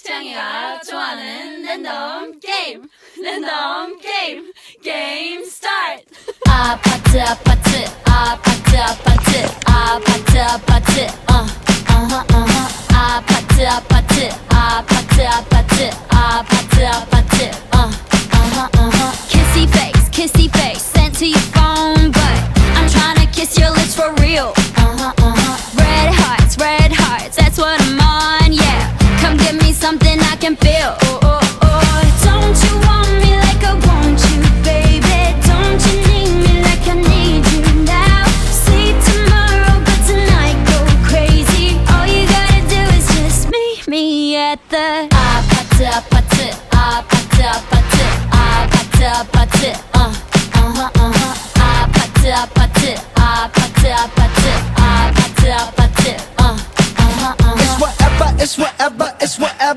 창이가 좋아하는 랜덤 게임 게임 스타트. 아파트 아파트 아파트 아파트 아파트 아파트 아파트 아파트 아파트 아파트 아파트 아파트 kissy face sent to your phone but I'm tryna kiss your lips for real. Red hearts, that's what I'm on, yeah. Come give me something I can feel. Don't you want me like I want you, baby? Don't you need me like I need you now? See tomorrow, but tonight go crazy. All you gotta do is just meet me at the 아파트 아파트 아파트 아파트 아파트 아파트 아파트 아파트 아파트 아파트 아파트 아파트 It's whatever, it's whatever, it's whatever.